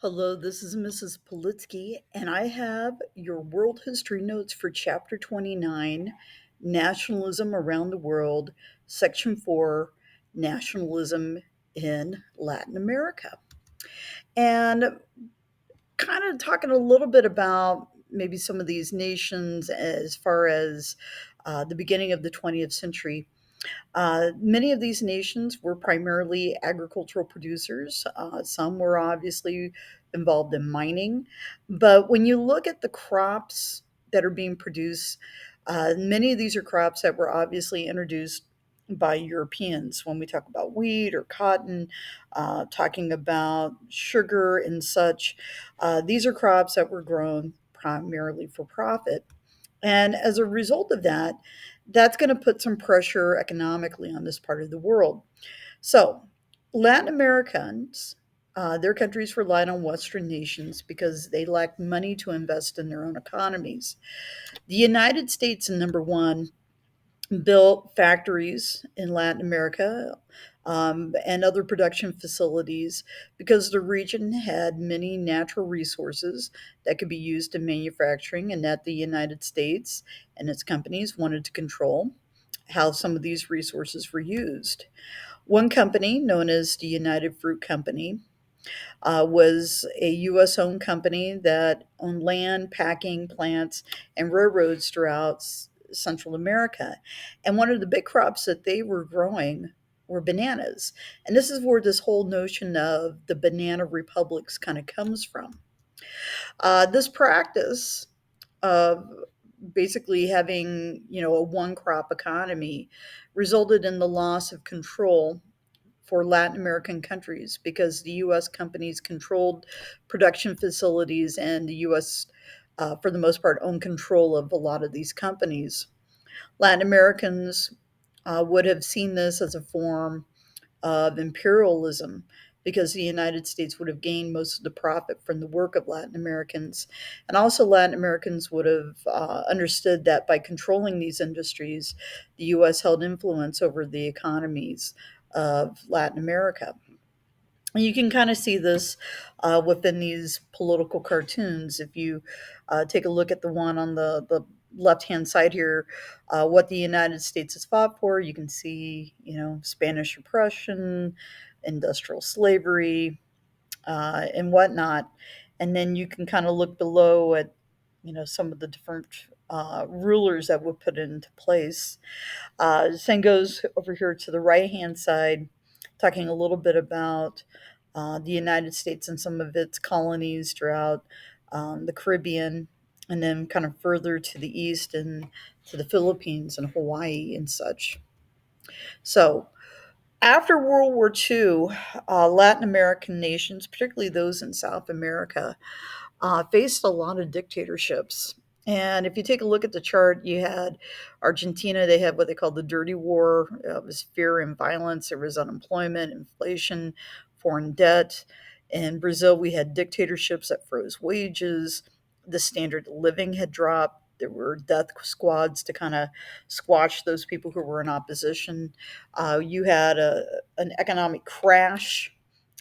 Hello, this is Mrs. Politsky, and I have your world history notes for Chapter 29, Nationalism Around the World, Section 4, Nationalism in Latin America. And kind of talking a little bit about maybe some of these nations as far as the beginning of the 20th century. Many of these nations were primarily agricultural producers. Some were obviously involved in mining. But when you look at the crops that are being produced, many of these are crops that were obviously introduced by Europeans. When we talk about wheat or cotton, talking about sugar and such, these are crops that were grown primarily for profit. And as a result of that, that's going to put some pressure economically on this part of the world. So, Latin Americans, their countries relied on Western nations because they lacked money to invest in their own economies. The United States, number one, built factories in Latin America and other production facilities because the region had many natural resources that could be used in manufacturing, and that the United States and its companies wanted to control how some of these resources were used. One company, known as the United Fruit Company, was a U.S. owned company that owned land, packing plants, and railroads throughout Central America. And one of the big crops that they were growing were bananas. And this is where this whole notion of the banana republics kind of comes from. This practice of basically having, a one crop economy resulted in the loss of control for Latin American countries because the U.S. companies controlled production facilities, and the U.S., for the most part, owned control of a lot of these companies. Latin Americans would have seen this as a form of imperialism because the United States would have gained most of the profit from the work of Latin Americans. And also, Latin Americans would have understood that by controlling these industries, the U.S. held influence over the economies of Latin America. And you can kind of see this within these political cartoons. If you take a look at the one on the left hand side here, what the United States has fought for, you can see, Spanish oppression, industrial slavery, and whatnot. And then you can kind of look below at, some of the different rulers that were put into place. Same goes over here to the right hand side, talking a little bit about the United States and some of its colonies throughout the Caribbean, and then kind of further to the east and to the Philippines and Hawaii and such. So, after World War II, Latin American nations, particularly those in South America, faced a lot of dictatorships. And if you take a look at the chart, you had Argentina, they had what they called the dirty war. It was fear and violence, there was unemployment, inflation, foreign debt. In Brazil, we had dictatorships that froze wages. The standard of living had dropped. There were death squads to kind of squash those people who were in opposition. You had an economic crash,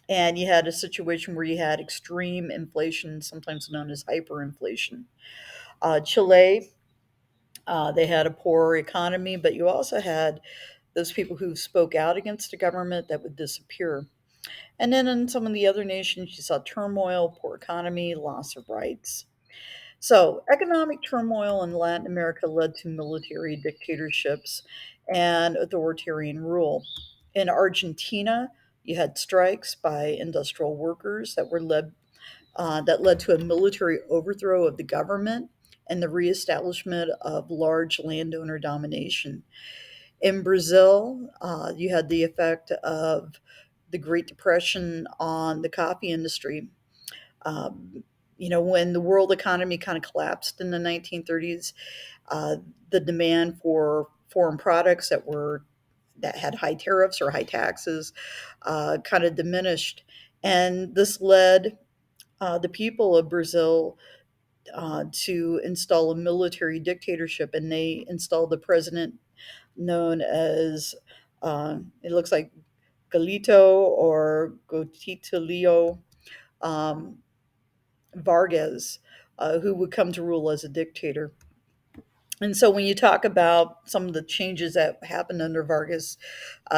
and you had a situation where you had extreme inflation, sometimes known as hyperinflation. Chile, they had a poor economy, but you also had those people who spoke out against the government that would disappear. And then in some of the other nations, you saw turmoil, poor economy, loss of rights. So, economic turmoil in Latin America led to military dictatorships and authoritarian rule. In Argentina, you had strikes by industrial workers that led to a military overthrow of the government and the reestablishment of large landowner domination. In Brazil, you had the effect of the Great Depression on the coffee industry. When the world economy kind of collapsed in the 1930s, the demand for foreign products that had high tariffs or high taxes kind of diminished, and this led the people of Brazil to install a military dictatorship, and they installed the president known as it looks like Galito or Gotito Leo. Vargas, who would come to rule as a dictator. And so when you talk about some of the changes that happened under Vargas,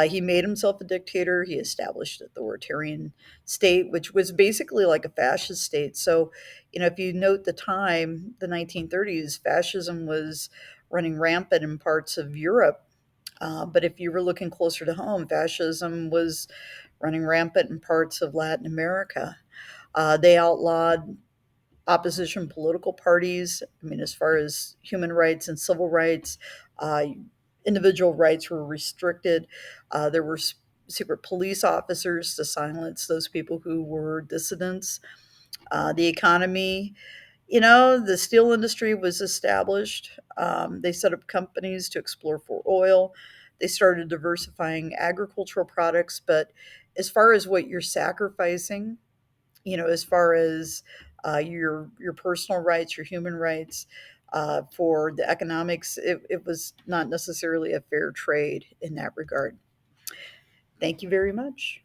he made himself a dictator. He established an authoritarian state, which was basically like a fascist state. So, if you note the time, the 1930s, fascism was running rampant in parts of Europe. But if you were looking closer to home, fascism was running rampant in parts of Latin America. They outlawed opposition political parties. I mean, as far as human rights and civil rights, uh, individual rights were restricted. There were secret police officers to silence those people who were dissidents. The economy, the steel industry was established. They set up companies to explore for oil. They started diversifying agricultural products. But as far as what you're sacrificing, as far as your personal rights, your human rights, for the economics, it was not necessarily a fair trade in that regard. Thank you very much.